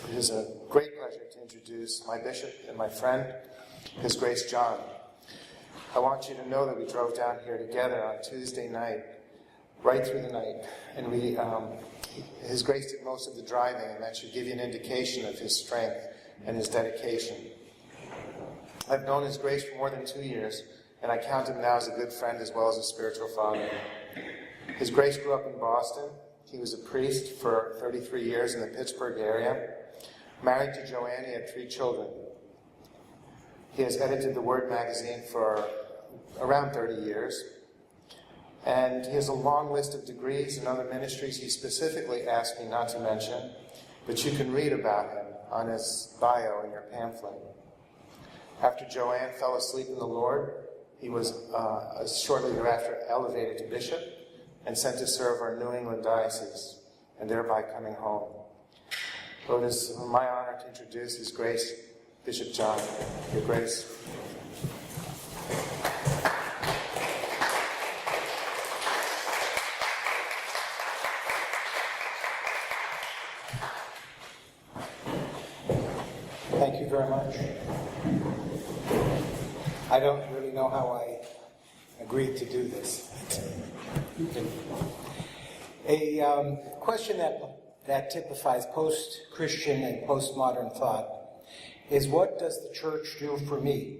It is a great pleasure to introduce my bishop and my friend, His Grace John. I want you to know that we drove down here together on Tuesday night, right through the night, and His Grace did most of the driving, and that should give you an indication of his strength and his dedication. I've known His Grace for more than 2 years, and I count him now as a good friend as well as a spiritual father. His Grace grew up in Boston. He was a priest for 33 years in the Pittsburgh area. Married to Joanne, he had 3 children. He has edited the Word magazine for around 30 years. And he has a long list of degrees and other ministries he specifically asked me not to mention, but you can read about him on his bio in your pamphlet. After Joanne fell asleep in the Lord, he was shortly thereafter elevated to bishop and sent to serve our New England diocese, and thereby coming home. So it is my honor to introduce His Grace, Bishop John. Your Grace. Thank you very much. I don't really know how I agreed to do this. A question that typifies post-Christian and postmodern thought is, what does the church do for me?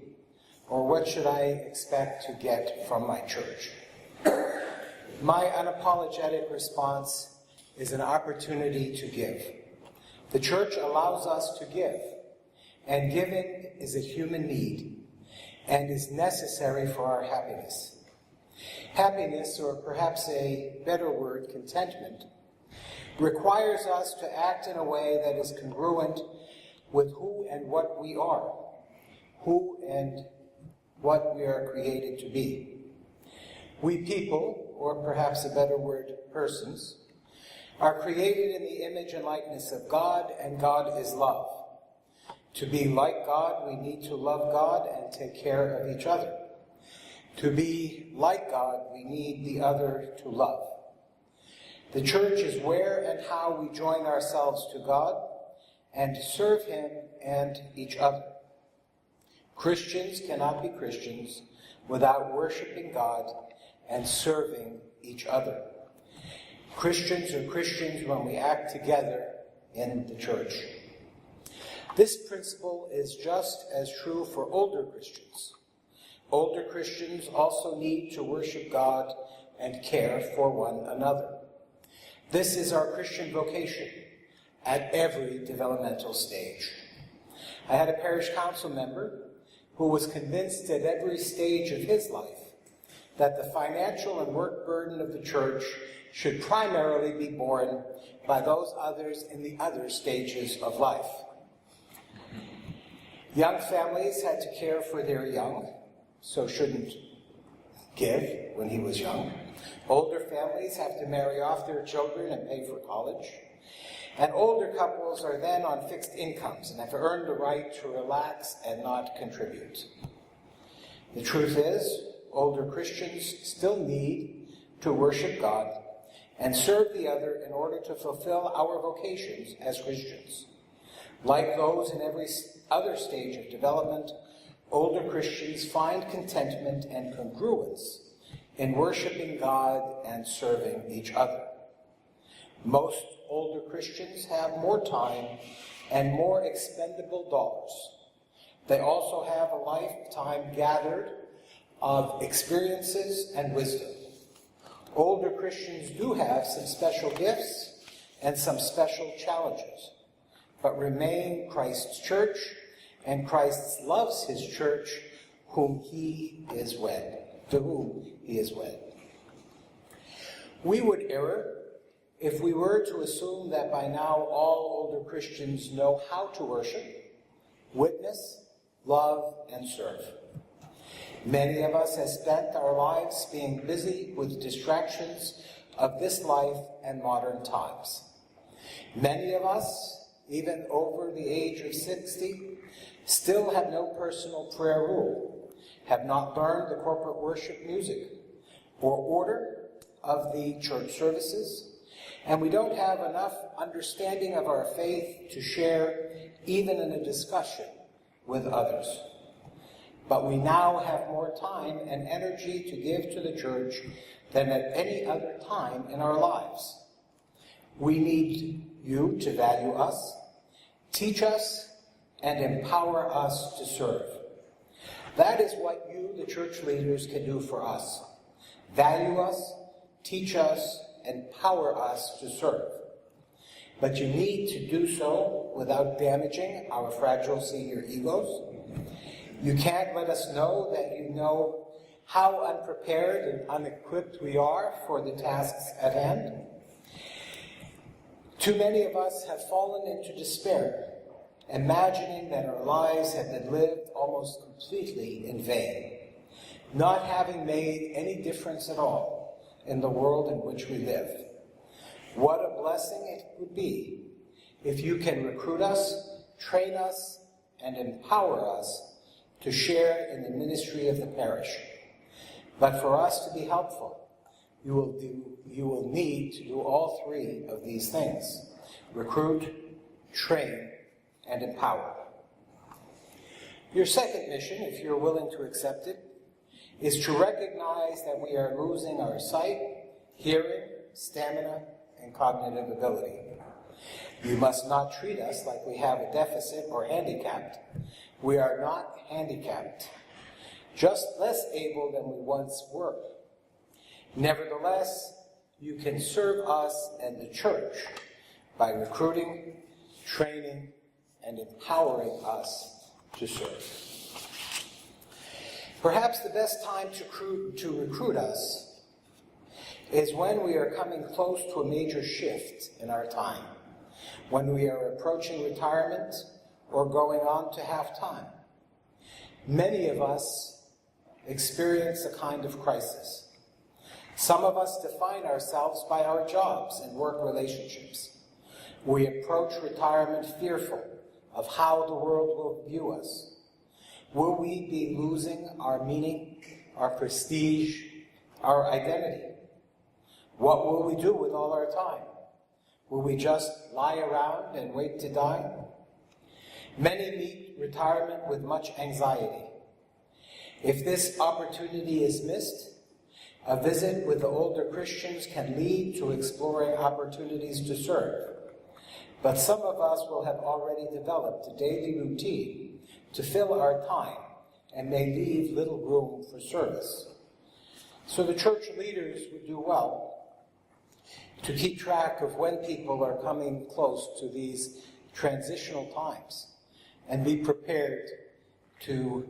Or what should I expect to get from my church? My unapologetic response is an opportunity to give. The church allows us to give, and giving is a human need and is necessary for our happiness. Happiness, or perhaps a better word, contentment, requires us to act in a way that is congruent with who and what we are, who and what we are created to be. We people, or perhaps a better word, persons, are created in the image and likeness of God, and God is love. To be like God, we need to love God and take care of each other. To be like God, we need the other to love. The church is where and how we join ourselves to God and serve Him and each other. Christians cannot be Christians without worshiping God and serving each other. Christians are Christians when we act together in the church. This principle is just as true for older Christians. Older Christians also need to worship God and care for one another. This is our Christian vocation at every developmental stage. I had a parish council member who was convinced at every stage of his life that the financial and work burden of the church should primarily be borne by those others in the other stages of life. Young families had to care for their young, so shouldn't give when he was young. Older families have to marry off their children and pay for college. And older couples are then on fixed incomes and have earned the right to relax and not contribute. The truth is, older Christians still need to worship God and serve the other in order to fulfill our vocations as Christians. Like those in every other stage of development, older Christians find contentment and congruence in worshiping God and serving each other. Most older Christians have more time and more expendable dollars. They also have a lifetime gathered of experiences and wisdom. Older Christians do have some special gifts and some special challenges, but remain Christ's church, and Christ loves His church, to whom He is wed. We would err if we were to assume that by now all older Christians know how to worship, witness, love, and serve. Many of us have spent our lives being busy with distractions of this life and modern times. Many of us, even over the age of 60, still have no personal prayer rule, have not learned the corporate worship music or order of the church services, And we don't have enough understanding of our faith to share, even in a discussion, with others. But we now have more time and energy to give to the church than at any other time in our lives. We need you to value us, teach us, and empower us to serve. That is what you, the church leaders, can do for us. Value us, teach us, empower us to serve. But you need to do so without damaging our fragile senior egos. You can't let us know that you know how unprepared and unequipped we are for the tasks at hand. Too many of us have fallen into despair, imagining that our lives have been lived almost completely in vain, not having made any difference at all in the world in which we live. What a blessing it would be if you can recruit us, train us, and empower us to share in the ministry of the parish. But for us to be helpful, you will need to do all three of these things: recruit, train, and empower. Your second mission, if you're willing to accept it, is to recognize that we are losing our sight, hearing, stamina, and cognitive ability. You must not treat us like we have a deficit or handicapped. We are not handicapped, just less able than we once were. Nevertheless, you can serve us and the church by recruiting, training, and empowering us to serve. Perhaps the best time to recruit us is when we are coming close to a major shift in our time, when we are approaching retirement or going on to half-time. Many of us experience a kind of crisis. Some of us define ourselves by our jobs and work relationships. We approach retirement fearful of how the world will view us. Will we be losing our meaning, our prestige, our identity? What will we do with all our time? Will we just lie around and wait to die? Many meet retirement with much anxiety. If this opportunity is missed, a visit with the older Christians can lead to exploring opportunities to serve. But some of us will have already developed a daily routine to fill our time and may leave little room for service. So the church leaders would do well to keep track of when people are coming close to these transitional times and be prepared to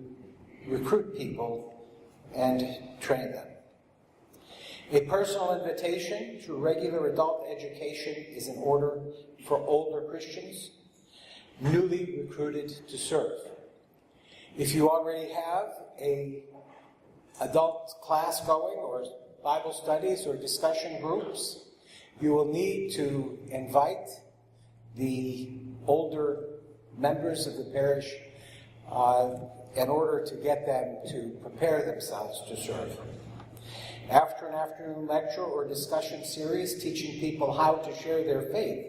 recruit people and train them. A personal invitation to regular adult education is in order for older Christians, newly recruited to serve. If you already have an adult class going, or Bible studies or discussion groups, you will need to invite the older members of the parish in order to get them to prepare themselves to serve. After an afternoon lecture or discussion series teaching people how to share their faith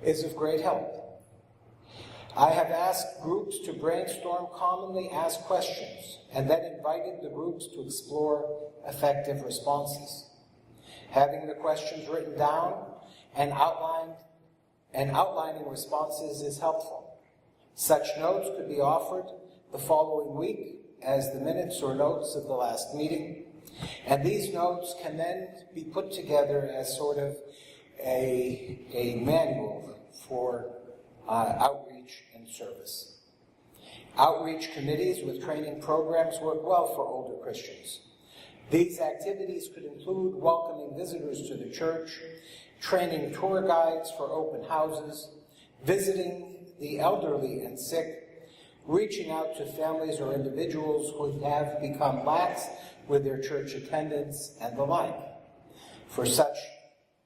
is of great help. I have asked groups to brainstorm commonly asked questions and then invited the groups to explore effective responses. Having the questions written down and outlining responses is helpful. Such notes could be offered the following week as the minutes or notes of the last meeting, and these notes can then be put together as sort of a manual for outreach and service. Outreach committees with training programs work well for older Christians. These activities could include welcoming visitors to the church, training tour guides for open houses, visiting the elderly and sick, reaching out to families or individuals who have become lax with their church attendance, and the like. For such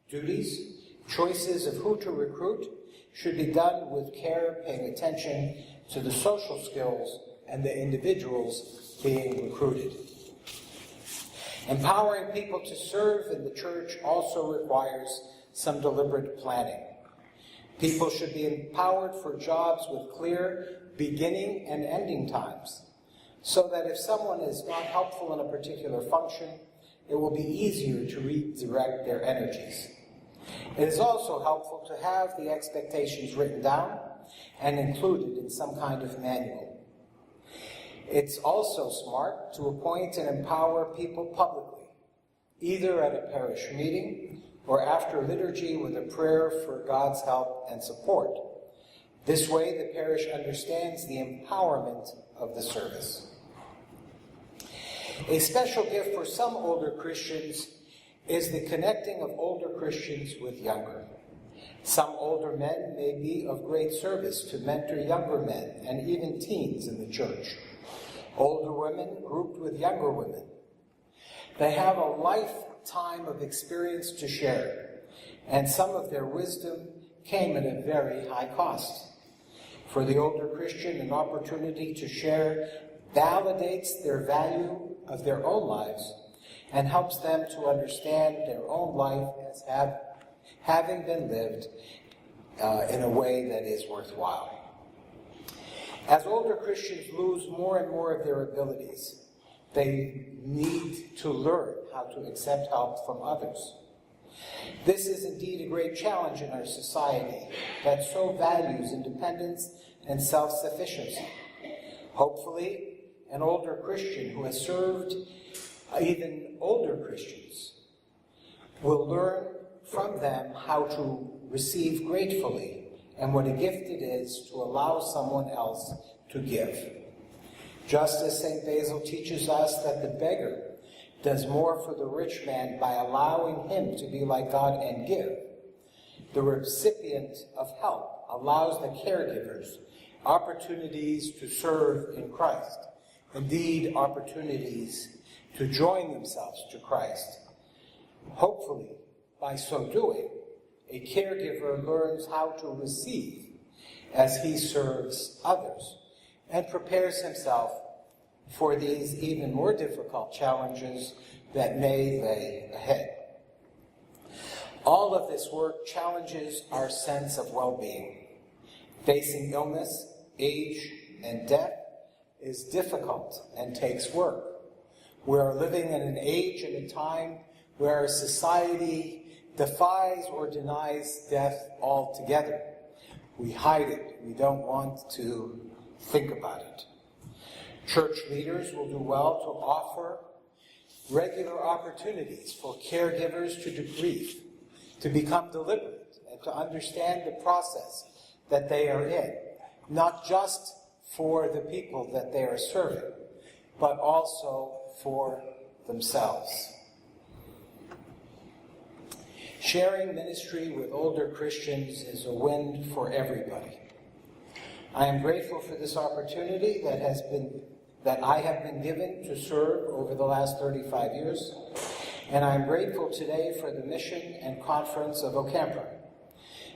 duties, choices of who to recruit should be done with care, paying attention to the social skills and the individuals being recruited. Empowering people to serve in the church also requires some deliberate planning. People should be empowered for jobs with clear beginning and ending times, so that if someone is not helpful in a particular function, it will be easier to redirect their energies. It is also helpful to have the expectations written down and included in some kind of manual. It's also smart to appoint and empower people publicly, either at a parish meeting or after liturgy with a prayer for God's help and support. This way, the parish understands the empowerment of the service. A special gift for some older Christians is the connecting of older Christians with younger. Some older men may be of great service to mentor younger men and even teens in the church. Older women grouped with younger women. They have a lifetime of experience to share, and some of their wisdom came at a very high cost. For the older Christian, an opportunity to share validates their value of their own lives and helps them to understand their own life as having been lived in a way that is worthwhile. As older Christians lose more and more of their abilities, they need to learn how to accept help from others. This is indeed a great challenge in our society that so values independence and self-sufficiency. Hopefully, an older Christian who has served even older Christians will learn from them how to receive gratefully and what a gift it is to allow someone else to give. Just as St. Basil teaches us that the beggar does more for the rich man by allowing him to be like God and give, the recipient of help allows the caregivers opportunities to serve in Christ, indeed opportunities to join themselves to Christ. Hopefully, by so doing, a caregiver learns how to receive as he serves others and prepares himself for these even more difficult challenges that may lay ahead. All of this work challenges our sense of well-being. Facing illness, age, and death is difficult and takes work. We are living in an age and a time where our society defies or denies death altogether. We hide it. We don't want to think about it. Church leaders will do well to offer regular opportunities for caregivers to debrief, to become deliberate, and to understand the process that they are in, not just for the people that they are serving, but also for themselves. Sharing ministry with older Christians is a win for everybody. I am grateful for this opportunity that I have been given to serve over the last 35 years, and I am grateful today for the mission and conference of OCAMPR.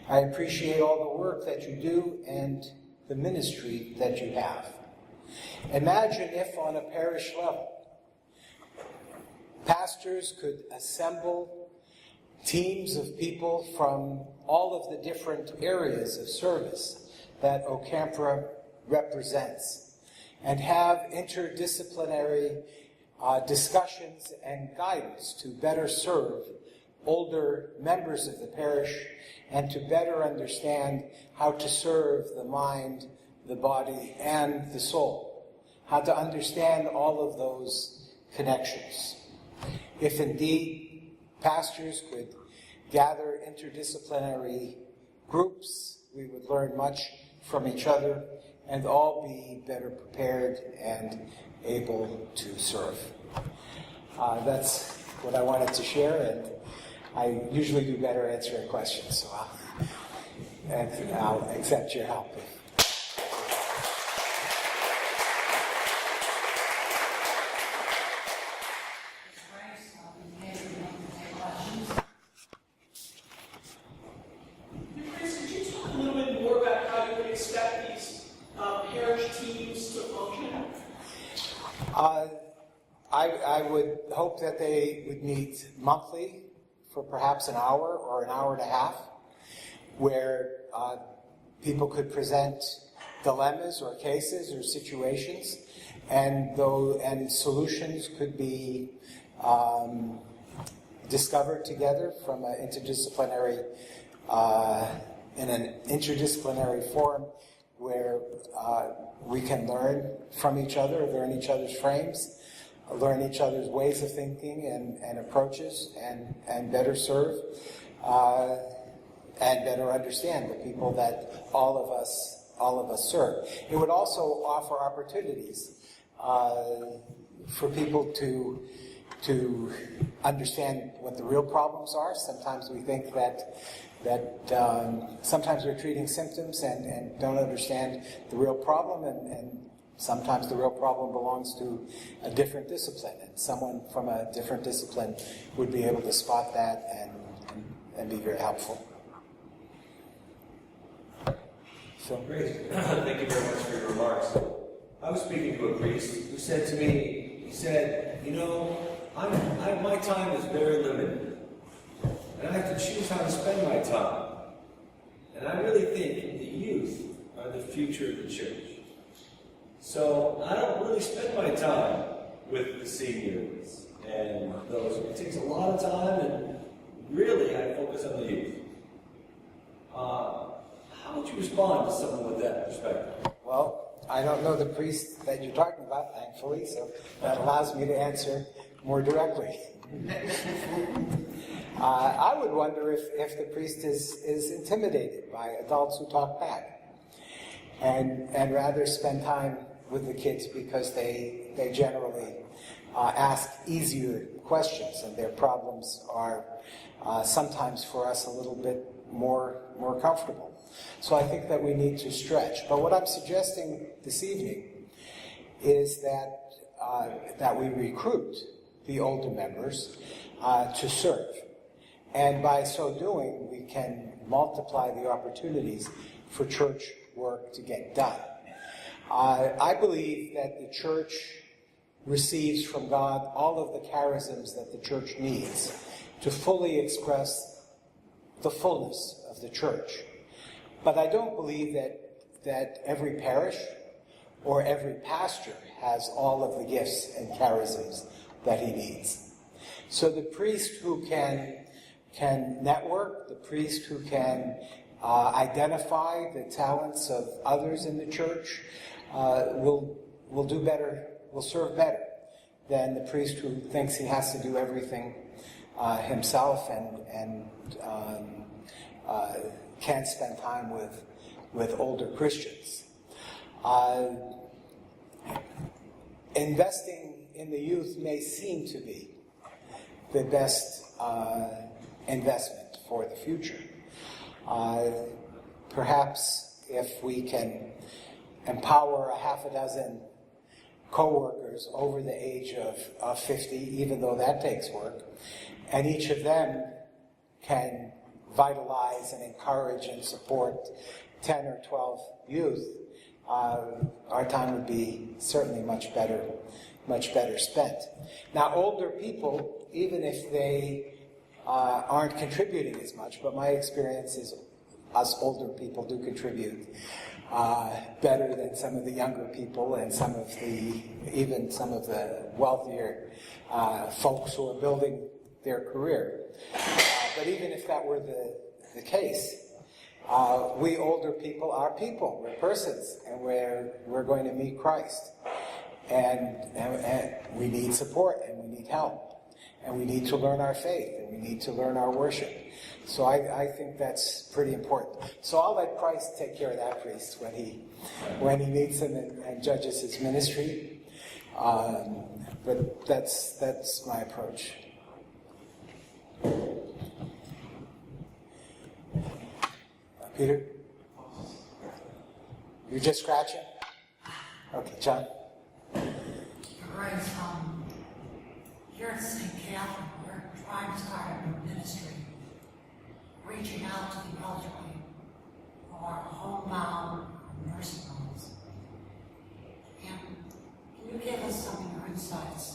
I appreciate all the work that you do and the ministry that you have. Imagine if on a parish level, pastors could assemble teams of people from all of the different areas of service that OCAMPR represents and have interdisciplinary discussions and guidance to better serve older members of the parish and to better understand how to serve the mind, the body, and the soul, how to understand all of those connections. If indeed pastors could gather interdisciplinary groups, we would learn much from each other and all be better prepared and able to serve. That's what I wanted to share, and I usually do better answering questions, so I'll accept your help. I would hope that they would meet monthly for perhaps an hour or an hour and a half, where people could present dilemmas or cases or situations, and solutions could be discovered together from an interdisciplinary in an interdisciplinary forum where we can learn from each other, learn each other's frames, learn each other's ways of thinking and approaches, and better serve and better understand the people that all of us serve. It would also offer opportunities for people to understand what the real problems are. Sometimes we think that sometimes we're treating symptoms and don't understand the real problem, and sometimes the real problem belongs to a different discipline, and someone from a different discipline would be able to spot that and be very helpful. So, great. Thank you very much for your remarks. I was speaking to a priest who said to me, he said, you know, my time is very limited, and I have to choose how to spend my time. And I really think the youth are the future of the church. So I don't really spend my time with the seniors and those. It takes a lot of time, and really I focus on the youth. How would you respond to someone with that perspective? well, I don't know the priest that you're talking about, thankfully, so that allows me to answer more directly. I would wonder if the priest is intimidated by adults who talk back, and rather spend time with the kids because they generally ask easier questions, and their problems are sometimes for us a little bit more comfortable. So I think that we need to stretch. But what I'm suggesting this evening is that we recruit the older members to serve. And by so doing, we can multiply the opportunities for church work to get done. I believe that the church receives from God all of the charisms that the church needs to fully express the fullness of the church. But I don't believe that every parish or every pastor has all of the gifts and charisms that he needs. So the priest who can network, the priest who can identify the talents of others in the church will do better, will serve better than the priest who thinks he has to do everything himself and can't spend time with older Christians. Investing in the youth may seem to be the best investment for the future. Perhaps if we can empower a half a dozen co-workers over the age of 50, even though that takes work, and each of them can vitalize and encourage and support 10 or 12 youth, our time would be certainly much better spent. Now, older people, even if they aren't contributing as much, but my experience is us older people do contribute better than some of the younger people and even some of the wealthier folks who are building their career. But even if that were the case, we older people are people. We're persons, and we're going to meet Christ. And we need support, and we need help, and we need to learn our faith, and we need to learn our worship. So I think that's pretty important. So I'll let Christ take care of that priest when he meets him and judges his ministry. But that's my approach. Peter? You're just scratching? Okay, John? Right, here at St. Catherine, we're trying to start a new ministry, reaching out to the elderly who are homebound nursing homes. And can you give us some of your insights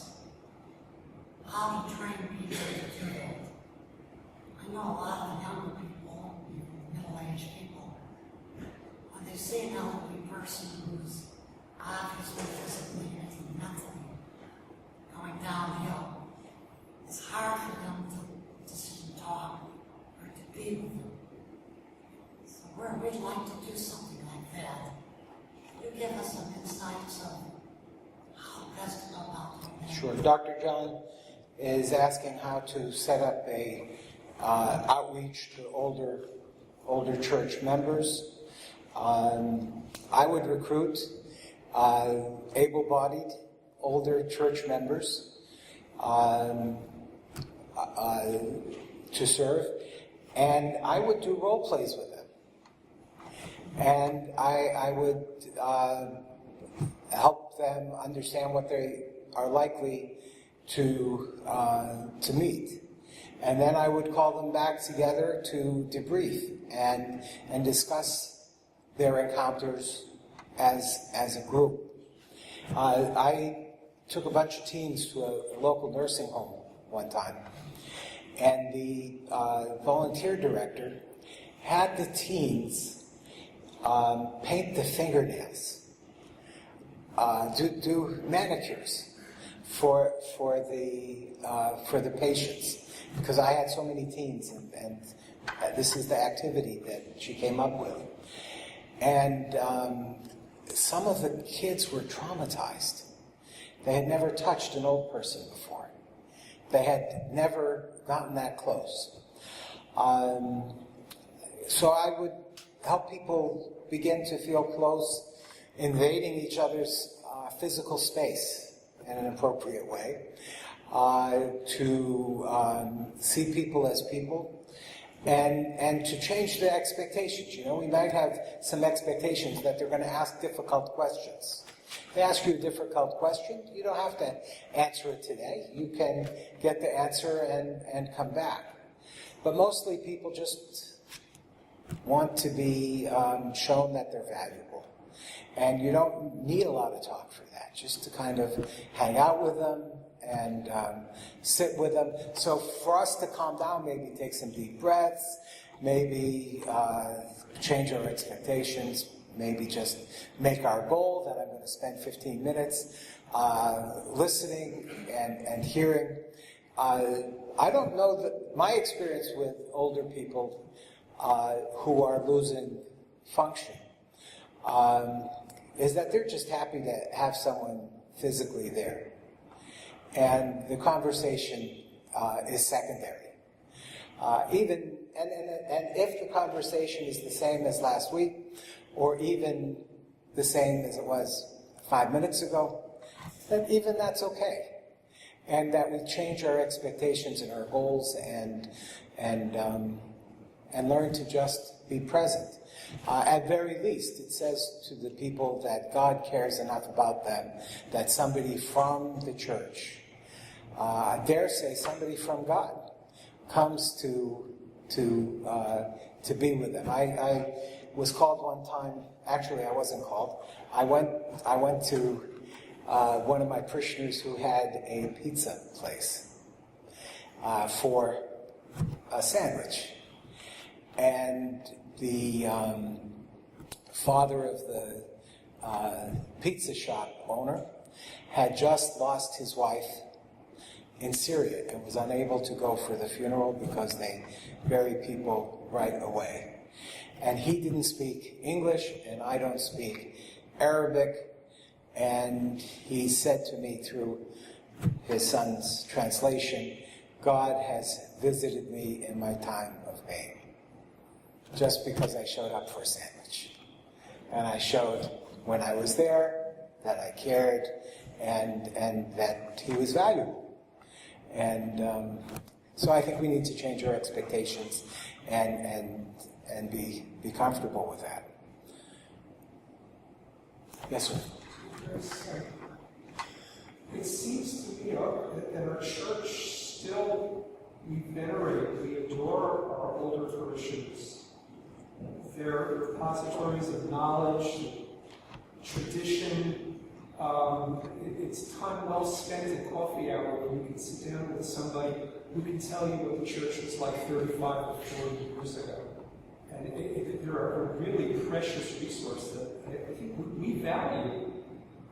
how to train people to do that? we'd like to do something like that. Could you give us some insights of how best to go about doing that? Sure. Dr. John is asking how to set up a outreach to older church members. I would recruit able-bodied older church members to serve, and I would do role plays with them, and I would help them understand what they are likely to meet. And then I would call them back together to debrief and discuss their encounters as a group. I took a bunch of teens to a local nursing home one time, and the volunteer director had the teens paint the fingernails, do manicures for the patients, because I had so many teens, and this is the activity that she came up with. And some of the kids were traumatized. They had never touched an old person before. They had never gotten that close. So I would help people begin to feel close, invading each other's physical space in an appropriate way, to see people as people, and to change the expectations. You know, we might have some expectations that they're going to ask difficult questions. If they ask you a difficult question, you don't have to answer it today. You can get the answer and come back. But mostly people just want to be shown that they're valuable. And you don't need a lot of talk for that, just to kind of hang out with them and sit with them. So for us to calm down, maybe take some deep breaths, maybe change our expectations, maybe just make our goal that I'm going to spend 15 minutes listening and hearing. I don't know that my experience with older people who are losing function is that they're just happy to have someone physically there. And the conversation is secondary. And if the conversation is the same as last week, or even the same as it was 5 minutes ago, then even that's okay. And that we change our expectations and our goals and learn to just be present. At very least, it says to the people that God cares enough about them that somebody from the church, I dare say somebody from God, comes to be with them. I was called one time. Actually, I wasn't called. I went to one of my parishioners who had a pizza place for a sandwich, and the father of the pizza shop owner had just lost his wife in Syria and was unable to go for the funeral because they bury people right away. And he didn't speak English, and I don't speak Arabic, and he said to me through his son's translation, "God has visited me in my time of pain," just because I showed up for a sandwich. And I showed when I was there that I cared and that he was valuable. And so I think we need to change our expectations and be comfortable with that. Yes, sir. It seems to me that our church still, we venerate, we adore our older parishioners. They're repositories of knowledge, tradition. It's time well spent at coffee hour when you can sit down with somebody who can tell you what the church was like 35 or 40 years ago. And they're a really precious resource that I think we value.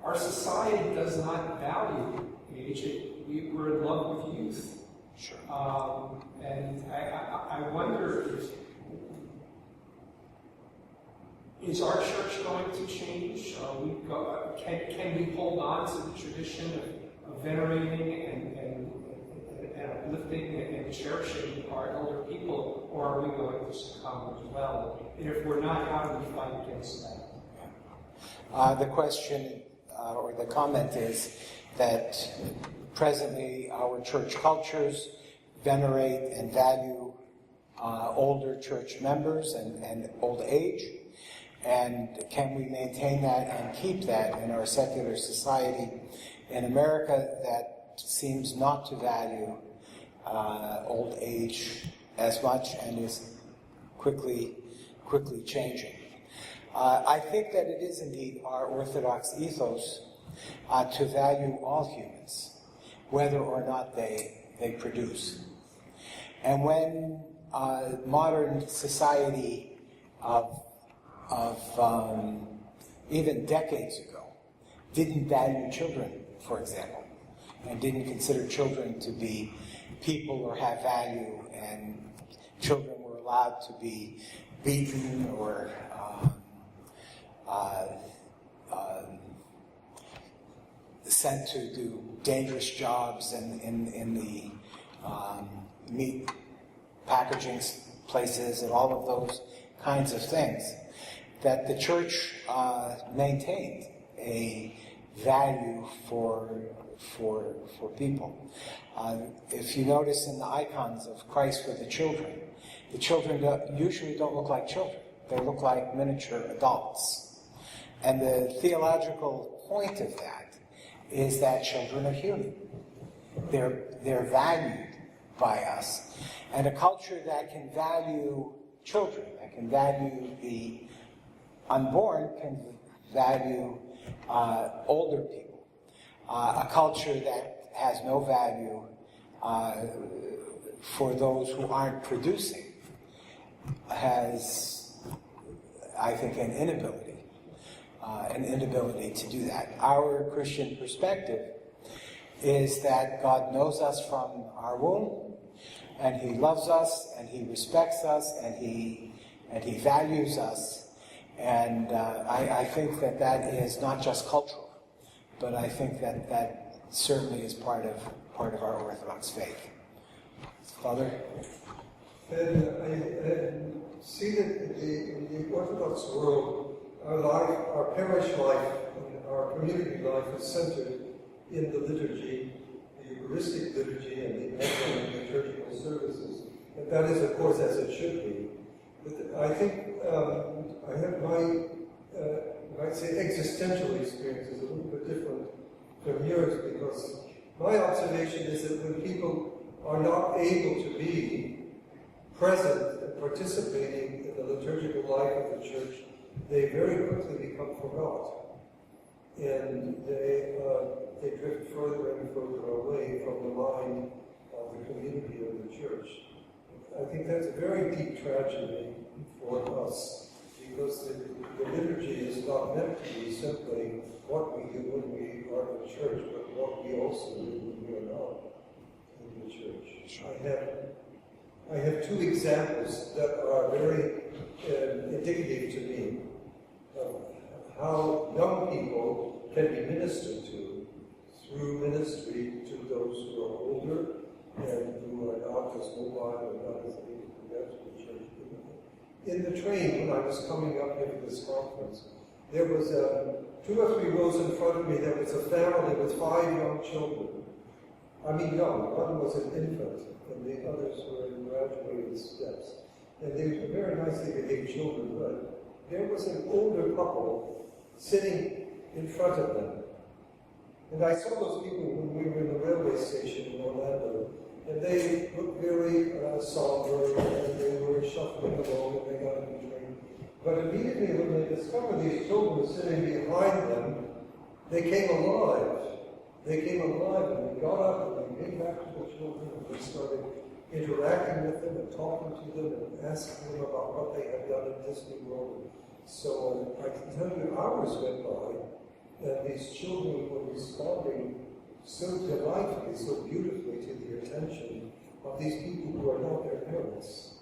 Our society does not value age. We're in love with youth. Sure. And I wonder if Is our church going to change? Can we hold on to the tradition of venerating and uplifting and cherishing our elder people, or are we going to succumb as well? And if we're not, how do we fight against that? The question or the comment is that presently our church cultures venerate and value older church members and old age. And can we maintain that and keep that in our secular society? In America, that seems not to value old age as much and is quickly changing. I think that it is indeed our Orthodox ethos to value all humans, whether or not they produce. And when modern society of even decades ago didn't value children, for example, and didn't consider children to be people or have value, and children were allowed to be beaten or sent to do dangerous jobs in the meat packaging places and all of those kinds of things, that the church maintained a value for people. If you notice in the icons of Christ with the children usually don't look like children. They look like miniature adults. And the theological point of that is that children are human. They're valued by us. And a culture that can value children, that can value the unborn, can value older people. A culture that has no value for those who aren't producing has, I think, an inability to do that. Our Christian perspective is that God knows us from our womb, and He loves us, and He respects us, and He values us. And I think that is not just cultural, but I think that certainly is part of our Orthodox faith. Father? And I see that in the Orthodox world, our life, our parish life, our community life is centered in the liturgy, the Eucharistic liturgy, and the actual liturgical services. And that is, of course, as it should be. But I think I have my, I'd say, existential experience is a little bit different from yours, because my observation is that when people are not able to be present and participating in the liturgical life of the church, they very quickly become forgot. And they drift further and further away from the mind of the community of the church. I think that's a very deep tragedy for us, because the liturgy is not meant to be simply what we do when we are in church, but what we also do when we are not in the church. I have two examples that are very indicative to me of how young people can be ministered to through ministry to those who are older and who are not as mobile and not as able to get to the church. In the train, when I was coming up here to this conference, there was 2 or 3 rows in front of me, there was a family with 5 young children. I mean young, one was an infant, and the others were in graduated steps. And they were very nicely behaved children, but there was an older couple sitting in front of them. And I saw those people when we were in the railway station in Orlando, and they looked very somber, and they were shuffling along, and they got in the train. But immediately when they discovered these children sitting behind them, they came alive. They came alive, and they got up, and they came back to the children, and they started interacting with them, and talking to them, and asking them about what they had done in Disney World. So I can tell you, hours went by, and these children were responding so delightfully, so beautifully to the attention of these people who are not their parents.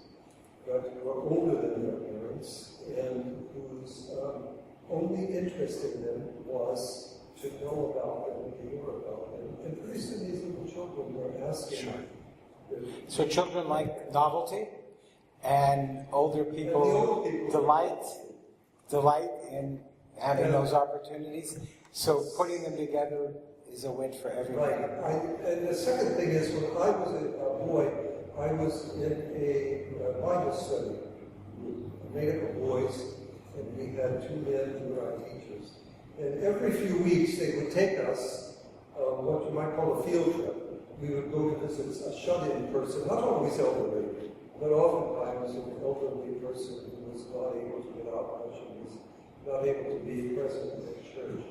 but who are older than their parents, and whose only interest in them was to know about them and hear about them. And pretty soon these little children were asking. Sure. So children like novelty, and older people, delight in having those opportunities. So putting them together is a win for everybody. Right. And the second thing is, when I was a boy, I was in a Bible study, made up of boys, and we had two men who were our teachers. And every few weeks they would take us on what you might call a field trip. We would go to visit a shut-in person, not always elderly, but oftentimes an elderly person who was not able to get out much and was not able to be present in the church.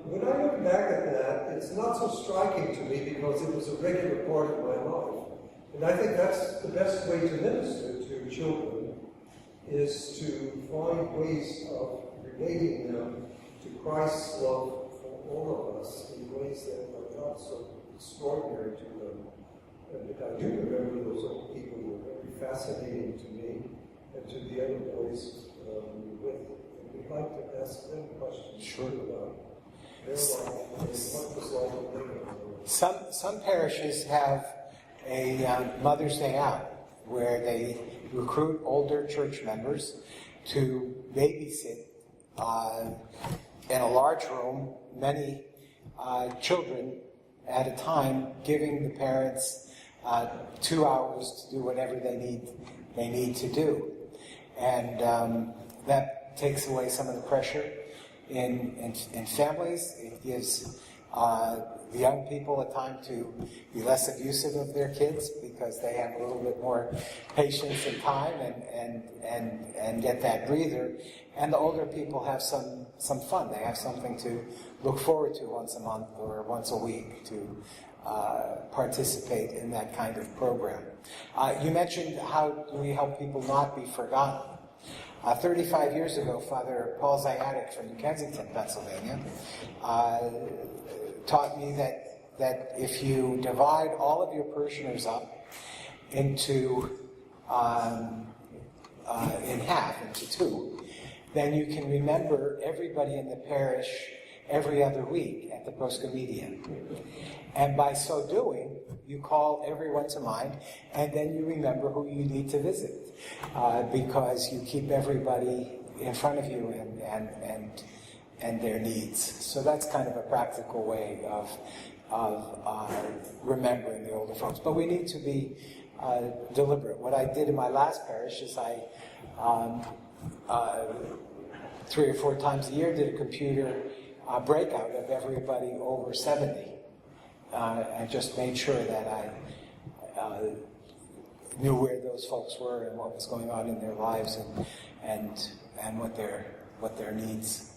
When I look back at that, it's not so striking to me because it was a regular part of my life. And I think that's the best way to minister to children, is to find ways of relating them to Christ's love for all of us in ways that are not so extraordinary to them. And I do remember those old people who were very fascinating to me and to the other boys we were with. And we'd like to ask them questions about their life and what was like when they were. Some parishes have a Mother's Day out where they recruit older church members to babysit in a large room, many children at a time, giving the parents 2 hours to do whatever they need to do. And that takes away some of the pressure in families. It gives the young people a time to be less abusive of their kids because they have a little bit more patience and time and get that breather. And the older people have some fun. They have something to look forward to once a month or once a week to participate in that kind of program. You mentioned how do we help people not be forgotten. 35 years ago, Father Paul Zayatic from New Kensington, Pennsylvania, taught me that if you divide all of your parishioners up into in half, into two, then you can remember everybody in the parish every other week at the Proscomedia. And by so doing, you call everyone to mind, and then you remember who you need to visit, because you keep everybody in front of you and their needs. So that's kind of a practical way of remembering the older folks. But we need to be deliberate. What I did in my last parish is I 3 or 4 times a year did a computer breakout of everybody over 70. And just made sure that I knew where those folks were and what was going on in their lives and what their needs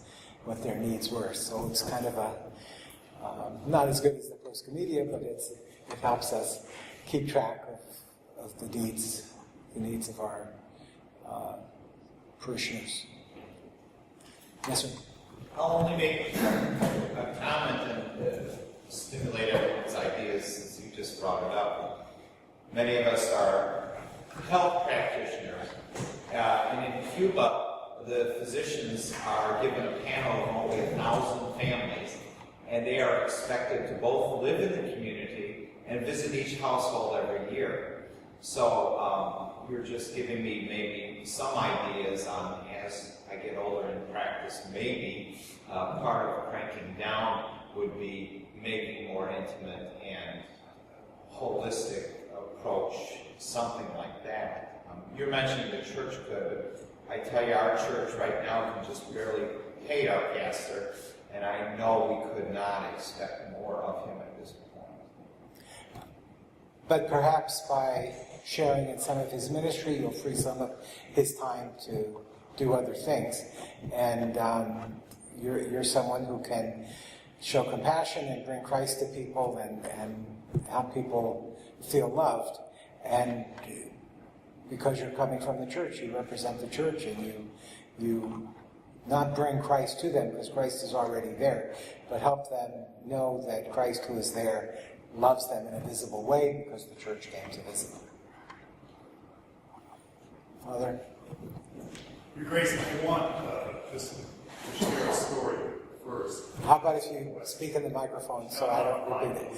were. So it's kind of a not as good as the Proscomedia, but it helps us keep track of the needs of our parishioners. Yes, sir. I'll only make a comment and stimulate everyone's ideas since you just brought it up. Many of us are health practitioners, and in Cuba, the physicians are given a panel of only 1,000 families, and they are expected to both live in the community and visit each household every year. So you're just giving me maybe some ideas on, as I get older in practice, maybe part of cranking down would be maybe more intimate and holistic approach, something like that. You're mentioning the church could. I tell you, our church right now can just barely pay our pastor, and I know we could not expect more of him at this point. But perhaps by sharing in some of his ministry, you'll free some of his time to do other things. And you're someone who can show compassion and bring Christ to people and help people feel loved. And because you're coming from the church, you represent the church, and you not bring Christ to them because Christ is already there, but help them know that Christ who is there loves them in a visible way because the church came to visit them. Other? Your Grace, I want just to share a story first. How about if you speak in the microphone so I don't repeat it?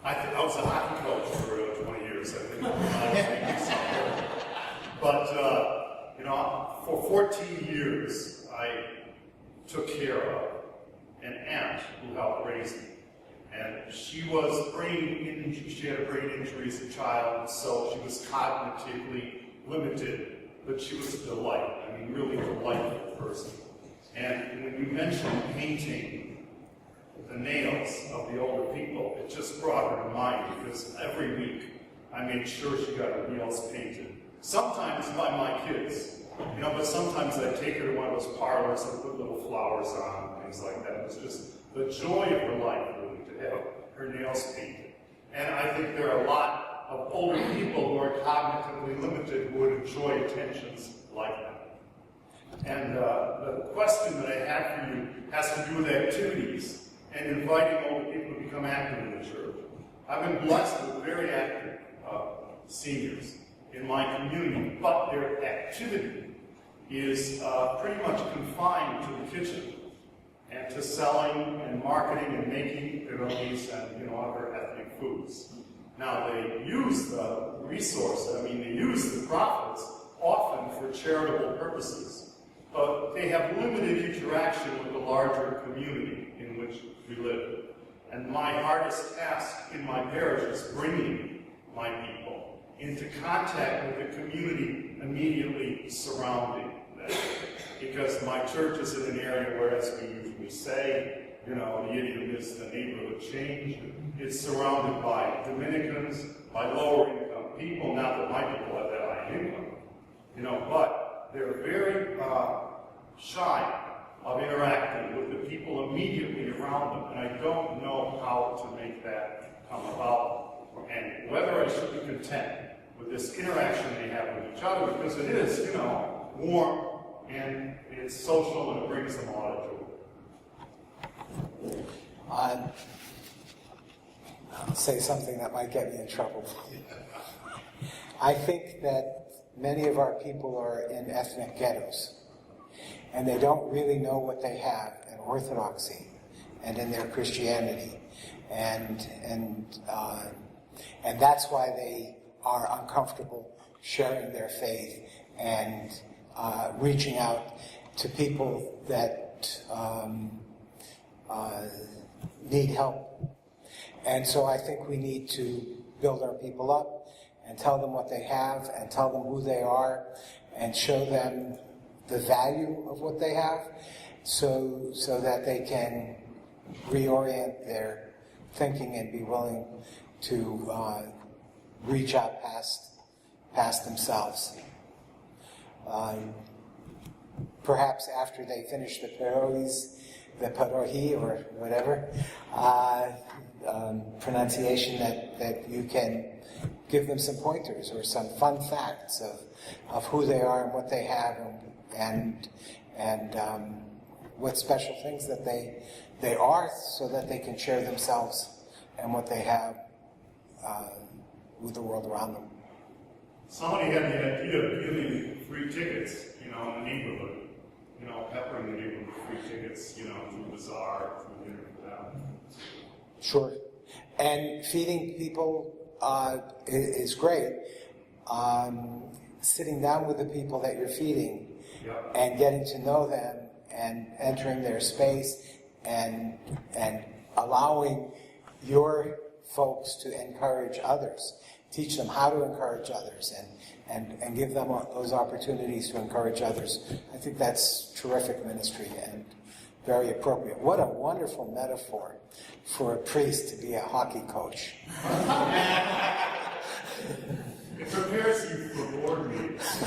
I was a hockey coach for 20 years. I think I was thinking something. But, you know, for 14 years, I took care of an aunt who helped raise me. And she had a brain injury as a child, so she was cognitively limited, but she was a delight. I mean, really delightful person. And when you mentioned painting the nails of the older people, it just brought her to mind, because every week I made sure she got her nails painted. Sometimes by my kids, you know, but sometimes I'd take her to one of those parlors and put little flowers on and things like that. It was just the joy of her life, really, to have her nails painted. And I think there are a lot of older people who are cognitively limited who would enjoy attentions like that. And the question that I have for you has to do with activities and inviting older people to become active in the church. I've been blessed with very active seniors in my community, but their activity is pretty much confined to the kitchen and to selling and marketing and making pierogies and, you know, other ethnic foods. Now, they use the resource, they use the profits often for charitable purposes, but they have limited interaction with the larger community in which we live. And my hardest task in my parish is bringing my people into contact with the community immediately surrounding them. Because my church is in an area where, as we usually say, you know, the idiom is the neighborhood change. It's surrounded by Dominicans, by lower income people, not that my people have that high income, you know, but they're very shy of interacting with the people immediately around them, and I don't know how to make that come about, and whether I should be content with this interaction they have with each other, because it is, you know, warm, and it's social, and it brings them a lot of joy. I'll say something that might get me in trouble. I think that many of our people are in ethnic ghettos, and they don't really know what they have in Orthodoxy and in their Christianity, and that's why they are uncomfortable sharing their faith and reaching out to people that need help. And so I think we need to build our people up and tell them what they have and tell them who they are and show them the value of what they have so that they can reorient their thinking and be willing to reach out past themselves. Perhaps after they finish the pierogi or whatever pronunciation, that you can give them some pointers or some fun facts of who they are and what they have and what special things that they are, so that they can share themselves and what they have with the world around them. Somebody had the idea of giving free tickets, you know, in the neighborhood. You know, peppering the neighborhood with free tickets, you know, through the bazaar, through dinner for them. Sure. And feeding people is great. Sitting down with the people that you're feeding and getting to know them and entering their space and allowing your folks to encourage others, teach them how to encourage others and give them those opportunities to encourage others. I think that's terrific ministry and very appropriate. What a wonderful metaphor for a priest to be a hockey coach. It prepares you for board meetings.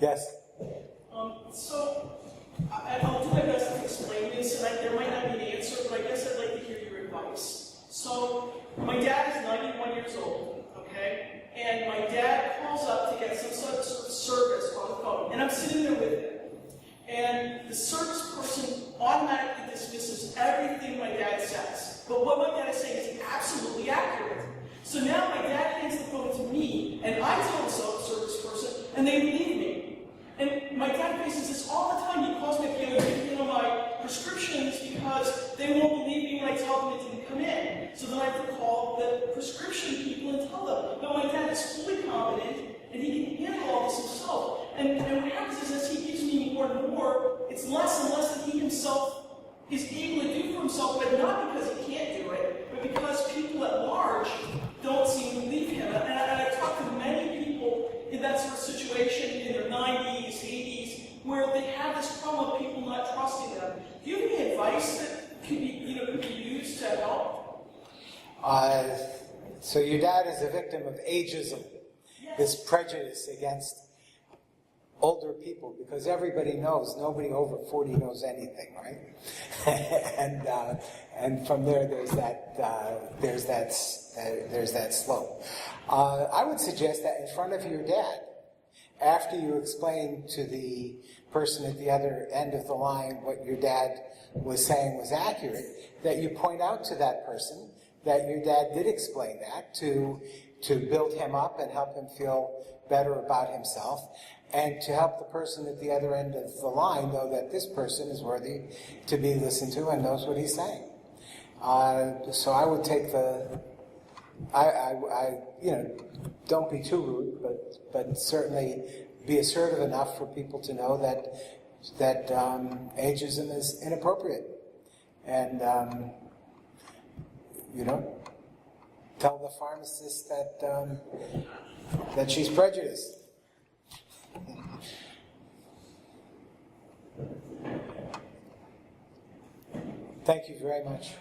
Yes? So, I'll do my best to explain this, and there might not be an answer, but I guess I'd like to hear your advice. So, my dad is 91 years old, okay? And my dad calls up to get some sort of service on the phone, and I'm sitting there with him. And the service person automatically dismisses everything my dad says. But what my dad is saying is absolutely accurate. So So now my dad hands the phone to me, and I tell the service person, and they leave me. And my dad faces this all the time. He calls me at the other day, my prescriptions, because they won't believe me when I tell them it didn't come in. So then I have to call the prescription people and tell them. Now my dad is fully competent, and he can handle all this himself. And what happens is, as he gives me more and more, it's less and less that he himself is able to do for himself, but not because he can't do it, but because people at large don't seem to believe him. And I've talked to many people in that sort of situation in their 90s, 80s, where they have this problem of people not trusting them. Do you have any advice that could be used to help? So your dad is a victim of ageism, this prejudice against older people, because everybody knows nobody over 40 knows anything, right? and from there, there's that slope. I would suggest that in front of your dad, after you explain to the person at the other end of the line what your dad was saying was accurate, that you point out to that person that your dad did explain that to build him up and help him feel better about himself, and to help the person at the other end of the line know that this person is worthy to be listened to and knows what he's saying. So I would take don't be too rude, but certainly be assertive enough for people to know that ageism is inappropriate, and tell the pharmacist that she's prejudiced. Thank you very much.